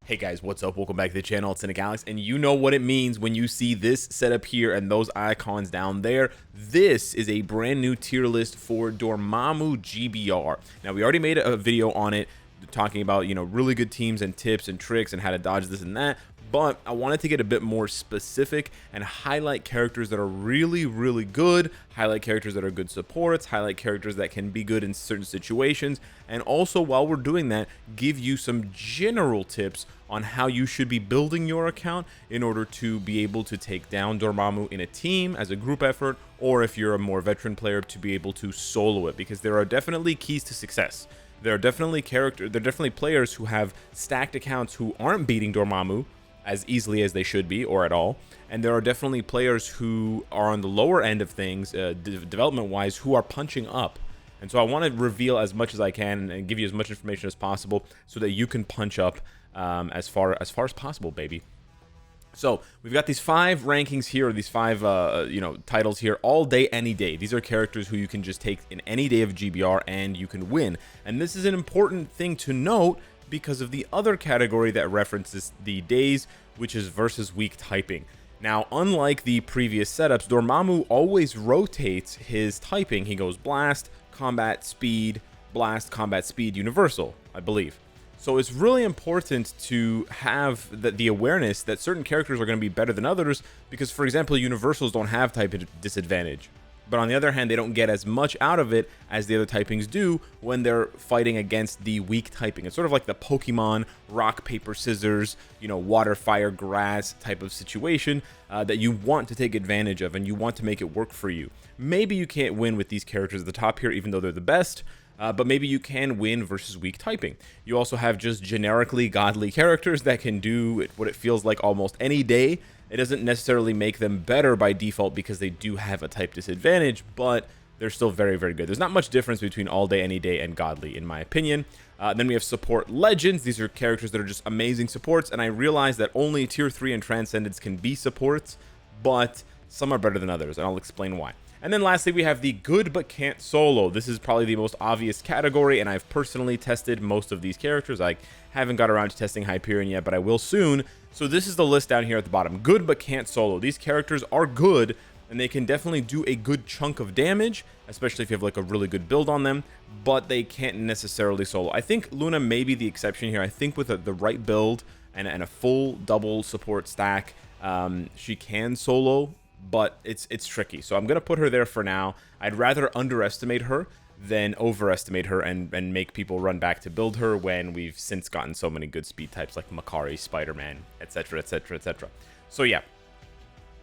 Hey guys, what's up? Welcome back to the channel. It's Cynicalex, and you know what it means when you see this setup here and those icons down there. This is a brand new tier list for Dormammu GBR. Now, we already made a video on it talking about, really good teams and tips and tricks and how to dodge this and that. But I wanted to get a bit more specific and highlight characters that are really, really good, highlight characters that are good supports, highlight characters that can be good in certain situations, and also, while we're doing that, give you some general tips on how you should be building your account in order to be able to take down Dormammu in a team as a group effort, or if you're a more veteran player, to be able to solo it, because there are definitely keys to success. There are definitely players who have stacked accounts who aren't beating Dormammu as easily as they should be, or at all, and there are definitely players who are on the lower end of things development wise who are punching up. And so I want to reveal as much as I can and give you as much information as possible so that you can punch up as far as possible, baby. So we've got these 5 rankings here, or these 5 titles here, all day, any day. These are characters who you can just take in any day of GBR and you can win. And this is an important thing to note because of the other category that references the days, which is versus week typing. Now, unlike the previous setups, Dormammu always rotates his typing. He goes blast, combat, speed, blast, combat, speed, universal, I believe. So it's really important to have the awareness that certain characters are going to be better than others because, for example, universals don't have type disadvantage. But on the other hand, they don't get as much out of it as the other typings do when they're fighting against the weak typing. It's sort of like the Pokemon rock, paper, scissors, water, fire, grass type of situation that you want to take advantage of and you want to make it work for you. Maybe you can't win with these characters at the top here, even though they're the best. But maybe you can win versus weak typing. You also have just generically godly characters that can do what it feels like almost any day. It doesn't necessarily make them better by default because they do have a type disadvantage, but they're still very, very good. There's not much difference between all day, any day, and godly, in my opinion. Then we have support legends. These are characters that are just amazing supports, and I realize that only tier 3 and transcendence can be supports, but some are better than others, and I'll explain why. And then lastly, we have the good but can't solo. This is probably the most obvious category, and I've personally tested most of these characters. I haven't got around to testing Hyperion yet, but I will soon. So this is the list down here at the bottom. Good but can't solo. These characters are good, and they can definitely do a good chunk of damage, especially if you have like a really good build on them, but they can't necessarily solo. I think Luna may be the exception here. I think with the right build and a full double support stack, she can solo, but it's tricky. So I'm going to put her there for now. I'd rather underestimate her than overestimate her and make people run back to build her when we've since gotten so many good speed types like Makari, Spider-Man, etc, etc, etc. So yeah,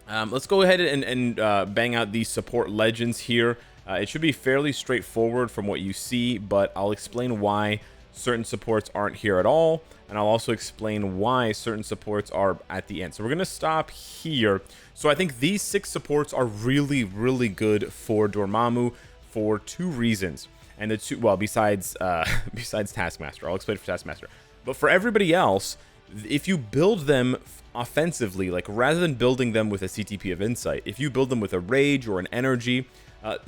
let's go ahead and bang out these support legends here. It should be fairly straightforward from what you see, but I'll explain why certain supports aren't here at all, and I'll also explain why certain supports are at the end. So we're going to stop here. So I think these 6 supports are really, really good for Dormammu for 2 reasons. And the 2, well, besides Taskmaster. I'll explain for Taskmaster. But for everybody else, if you build them offensively, like rather than building them with a CTP of Insight, if you build them with a Rage or an Energy,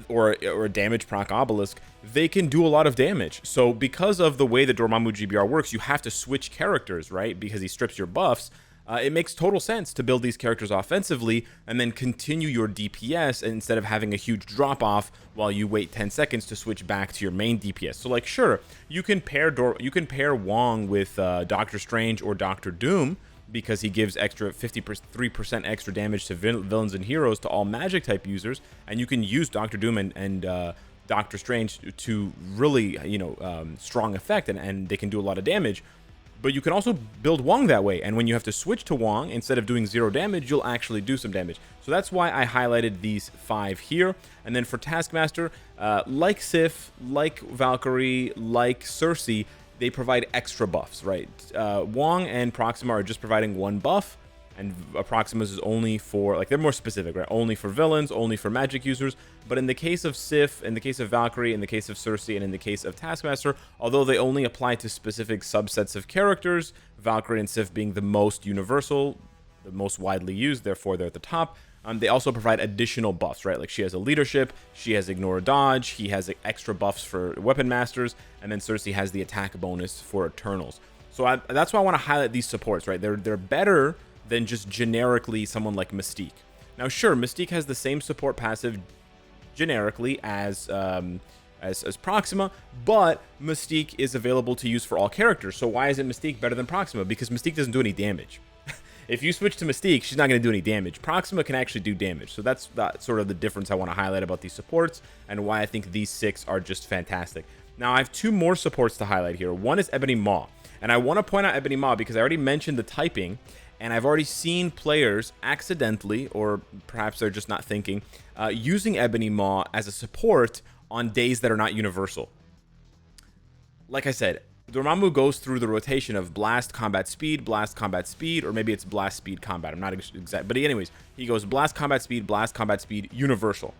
or a damage proc obelisk, they can do a lot of damage. So because of the way that Dormammu GBR works, you have to switch characters, right? Because he strips your buffs. It makes total sense to build these characters offensively and then continue your DPS instead of having a huge drop off while you wait 10 seconds to switch back to your main DPS. So like, sure, you can pair Wong with Doctor Strange or Doctor Doom, because he gives extra 3% extra damage to villains and heroes to all magic type users, and you can use Doctor Doom and Doctor Strange to really, strong effect, and they can do a lot of damage. But you can also build Wong that way, and when you have to switch to Wong, instead of doing 0 damage, you'll actually do some damage. So that's why I highlighted these 5 here. And then for Taskmaster, like Sif, like Valkyrie, like Cersei, they provide extra buffs, right? Wong and Proxima are just providing 1 buff, and Proxima's is only for, like, they're more specific, right? Only for villains, only for magic users. But in the case of Sif, in the case of Valkyrie, in the case of Cersei, and in the case of Taskmaster, although they only apply to specific subsets of characters, Valkyrie and Sif being the most universal, the most widely used, therefore they're at the top. They also provide additional buffs, right? Like she has a leadership, she has ignore dodge, he has extra buffs for weapon masters, and then Cersei has the attack bonus for Eternals. So that's why I want to highlight these supports, right? They're better than just generically someone like Mystique. Now, sure, Mystique has the same support passive generically as Proxima, but Mystique is available to use for all characters. So why isn't Mystique better than Proxima? Because Mystique doesn't do any damage. If you switch to Mystique, she's not going to do any damage. Proxima can actually do damage. So that's sort of the difference I want to highlight about these supports and why I think these 6 are just fantastic. Now, I have 2 more supports to highlight here. One is Ebony Maw. And I want to point out Ebony Maw because I already mentioned the typing, and I've already seen players accidentally, or perhaps they're just not thinking, using Ebony Maw as a support on days that are not universal. Like I said, Dormammu goes through the rotation of blast, combat, speed, or maybe it's blast, speed, combat. I'm not exact. But anyways, he goes blast, combat, speed, universal.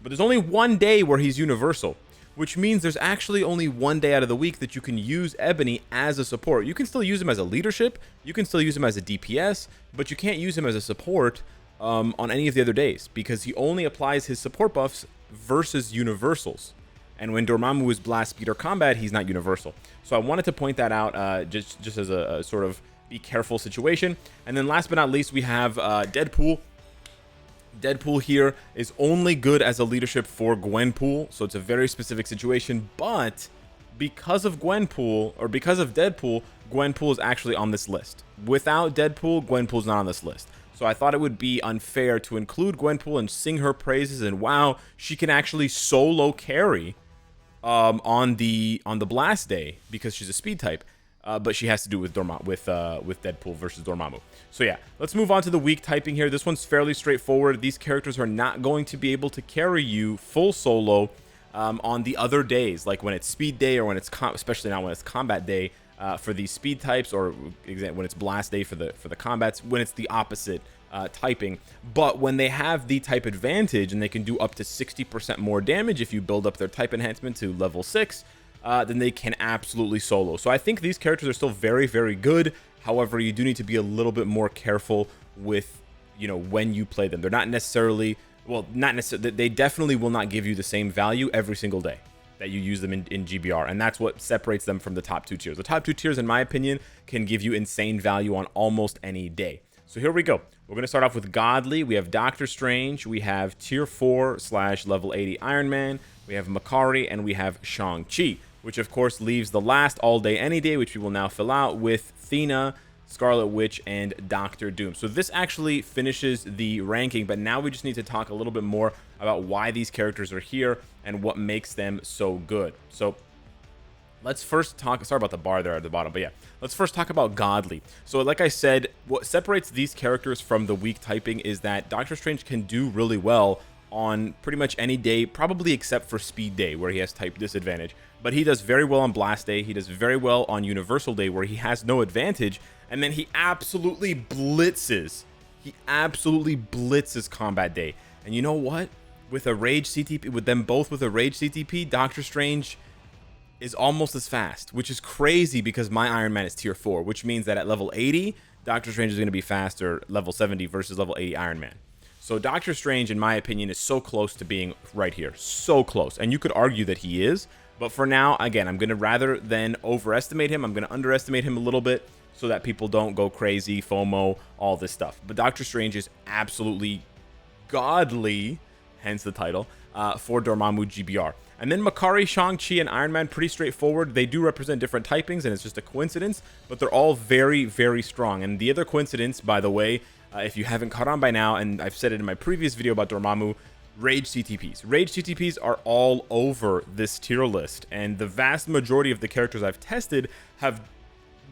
But there's only one day where he's universal, which means there's actually only one day out of the week that you can use Ebony as a support. You can still use him as a leadership, you can still use him as a DPS, but you can't use him as a support on any of the other days because he only applies his support buffs versus universals. And when Dormammu is blast, speed, or combat, he's not universal. So I wanted to point that out just as a sort of be careful situation. And then last but not least, we have Deadpool. Deadpool here is only good as a leadership for Gwenpool, so it's a very specific situation, but because of Gwenpool, or because of Deadpool, Gwenpool is actually on this list. Without Deadpool, Gwenpool's not on this list. So I thought it would be unfair to include Gwenpool and sing her praises, and wow, she can actually solo carry on the blast day because she's a speed type. But she has to do it with Deadpool versus Dormammu. So yeah, let's move on to the weak typing here. This one's fairly straightforward. These characters are not going to be able to carry you full solo on the other days, like when it's speed day or when it's especially not when it's combat day for these speed types, or when it's blast day for the combats, when it's the opposite typing. But when they have the type advantage and they can do up to 60% more damage if you build up their type enhancement to level 6, then they can absolutely solo. So I think these characters are still very, very good. However, you do need to be a little bit more careful with, when you play them. They're not necessarily, not necessarily, they definitely will not give you the same value every single day that you use them in GBR. And that's what separates them from the top 2 tiers. The top 2 tiers, in my opinion, can give you insane value on almost any day. So here we go. We're going to start off with Godly. We have Doctor Strange. We have tier 4/level 80 Iron Man. We have Makari, and we have Shang-Chi, which of course leaves the last all day any day, which we will now fill out with Thena, Scarlet Witch, and Doctor Doom. So this actually finishes the ranking, but now we just need to talk a little bit more about why these characters are here and what makes them so good. So let's first talk, sorry about the bar there at the bottom, but yeah, let's first talk about Godly. So like I said, what separates these characters from the weak typing is that Doctor Strange can do really well on pretty much any day, probably except for speed day where he has type disadvantage. But he does very well on blast day, he does very well on universal day where he has no advantage, and then he absolutely blitzes. He absolutely blitzes combat day. And you know what? With a rage CTP, with them both with a rage CTP, Doctor Strange is almost as fast, which is crazy because my Iron Man is tier 4, which means that at level 80, Doctor Strange is going to be faster level 70 versus level 80 Iron Man. So Doctor Strange, in my opinion, is so close to being right here. So close. And you could argue that he is. But for now, again, I'm going to, rather than overestimate him, I'm going to underestimate him a little bit so that people don't go crazy, FOMO, all this stuff. But Doctor Strange is absolutely godly, hence the title, for Dormammu GBR. And then Makari, Shang-Chi, and Iron Man, pretty straightforward. They do represent different typings, and it's just a coincidence, but they're all very, very strong. And the other coincidence, by the way, if you haven't caught on by now, and I've said it in my previous video about Dormammu, Rage CTPs. Rage CTPs are all over this tier list, and the vast majority of the characters I've tested have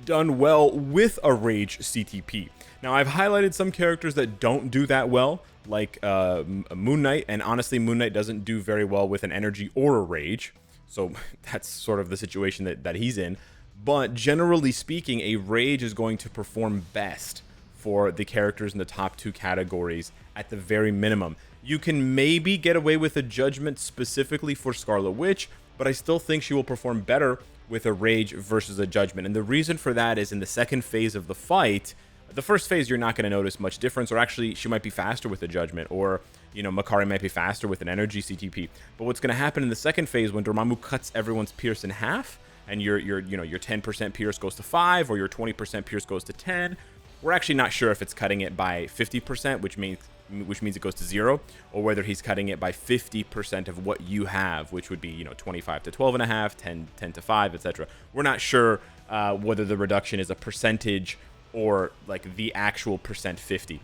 done well with a Rage CTP. Now, I've highlighted some characters that don't do that well, like Moon Knight, and honestly, Moon Knight doesn't do very well with an energy or a rage, so that's sort of the situation that he's in. But generally speaking, a rage is going to perform best for the characters in the top 2 categories at the very minimum. You can maybe get away with a judgment specifically for Scarlet Witch, but I still think she will perform better with a rage versus a judgment. And the reason for that is in the second phase of the fight, the first phase you're not going to notice much difference, or actually she might be faster with a judgment, or Makari might be faster with an energy CTP. But what's going to happen in the second phase when Dormammu cuts everyone's pierce in half, and your 10% pierce goes to 5, or your 20% pierce goes to 10. We're actually not sure if it's cutting it by 50%, which means it goes to 0, or whether he's cutting it by 50% of what you have, which would be 25 to 12.5, 10 to 5, etc. We're not sure whether the reduction is a percentage or like the actual percent 50.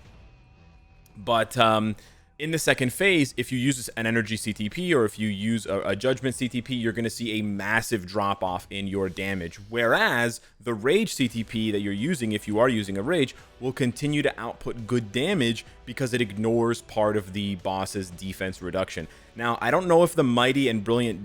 But in the second phase, if you use an energy CTP or if you use a judgment CTP, you're going to see a massive drop off in your damage. Whereas the rage CTP that you're using, if you are using a rage, will continue to output good damage because it ignores part of the boss's defense reduction. Now, I don't know if the mighty and brilliant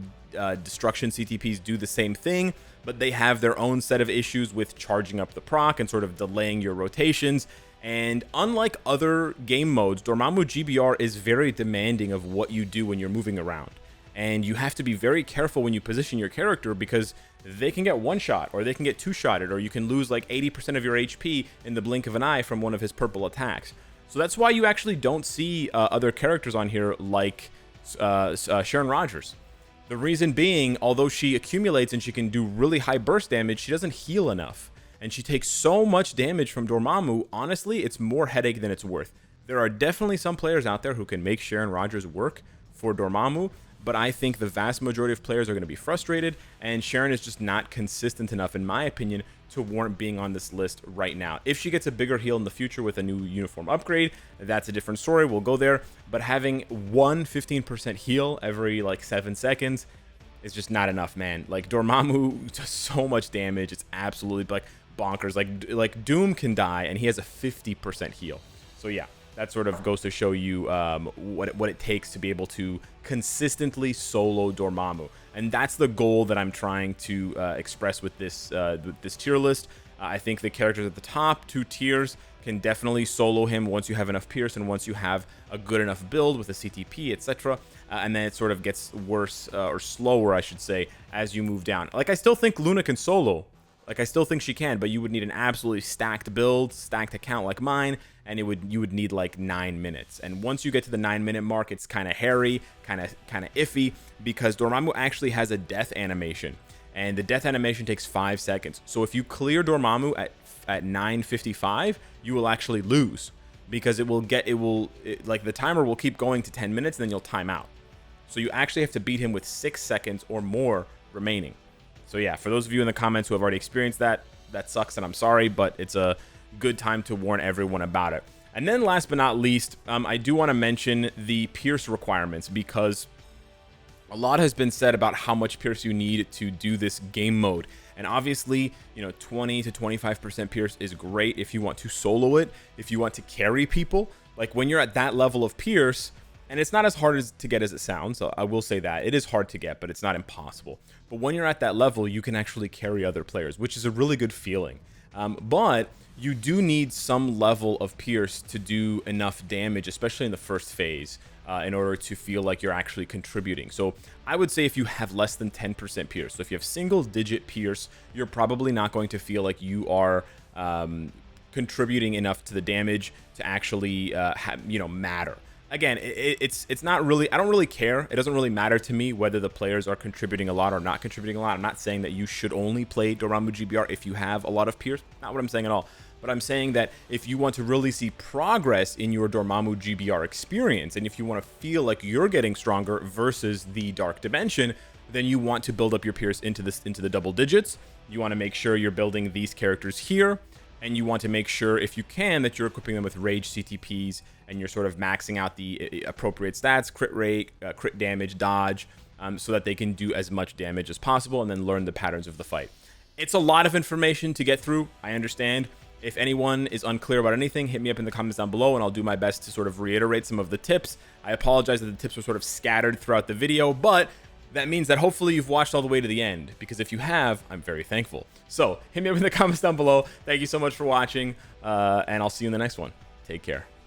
destruction CTPs do the same thing, but they have their own set of issues with charging up the proc and sort of delaying your rotations. And unlike other game modes, Dormammu GBR is very demanding of what you do when you're moving around. And you have to be very careful when you position your character because they can get one-shot, or they can get two-shotted, or you can lose like 80% of your HP in the blink of an eye from one of his purple attacks. So that's why you actually don't see other characters on here like Sharon Rogers. The reason being, although she accumulates and she can do really high burst damage, she doesn't heal enough. And she takes so much damage from Dormammu, honestly, it's more headache than it's worth. There are definitely some players out there who can make Sharon Rogers work for Dormammu, but I think the vast majority of players are going to be frustrated, and Sharon is just not consistent enough, in my opinion, to warrant being on this list right now. If she gets a bigger heal in the future with a new uniform upgrade, that's a different story, we'll go there, but having one 15% heal every like 7 seconds is just not enough, man. Like, Dormammu does so much damage, it's absolutely like bonkers. Like Doom can die and he has a 50% heal. So yeah, that sort of goes to show you what it takes to be able to consistently solo Dormammu, and that's the goal that I'm trying to express with this tier list. I think the characters at the top 2 tiers can definitely solo him once you have enough pierce and once you have a good enough build with a CTP, etc. And then it sort of gets worse or slower, I should say, as you move down. Like, I still think Luna can solo. Like, I still think she can, but you would need an absolutely stacked build, stacked account like mine, and you would need like 9 minutes. And once you get to the 9-minute mark, it's kind of hairy, kind of iffy, because Dormammu actually has a death animation, and the death animation takes 5 seconds. So if you clear Dormammu at 9:55, you will actually lose, because like the timer will keep going to 10 minutes, and then you'll time out. So you actually have to beat him with 6 seconds or more remaining. So yeah, for those of you in the comments who have already experienced that, that sucks and I'm sorry, but it's a good time to warn everyone about it. And then last but not least, I do want to mention the pierce requirements, because a lot has been said about how much pierce you need to do this game mode. And obviously, 20 to 25% pierce is great if you want to solo it, if you want to carry people. Like, when you're at that level of pierce, and it's not as hard to get as it sounds, so I will say that. It is hard to get, but it's not impossible. But when you're at that level, you can actually carry other players, which is a really good feeling. But you do need some level of pierce to do enough damage, especially in the first phase, in order to feel like you're actually contributing. So I would say if you have less than 10% pierce, so if you have single-digit pierce, you're probably not going to feel like you are contributing enough to the damage to actually matter. Again, it's not really, I don't really care. It doesn't really matter to me whether the players are contributing a lot or not contributing a lot. I'm not saying that you should only play Dormammu GBR if you have a lot of pierce. Not what I'm saying at all. But I'm saying that if you want to really see progress in your Dormammu GBR experience, and if you want to feel like you're getting stronger versus the Dark Dimension, then you want to build up your pierce into the double digits. You want to make sure you're building these characters here. And you want to make sure, if you can, that you're equipping them with rage CTPs, and you're sort of maxing out the appropriate stats, crit rate, crit damage, dodge, so that they can do as much damage as possible and then learn the patterns of the fight. It's a lot of information to get through, I understand. If anyone is unclear about anything, hit me up in the comments down below, and I'll do my best to sort of reiterate some of the tips. I apologize that the tips were sort of scattered throughout the video, but that means that hopefully you've watched all the way to the end, because if you have, I'm very thankful. So hit me up in the comments down below. Thank you so much for watching, and I'll see you in the next one. Take care.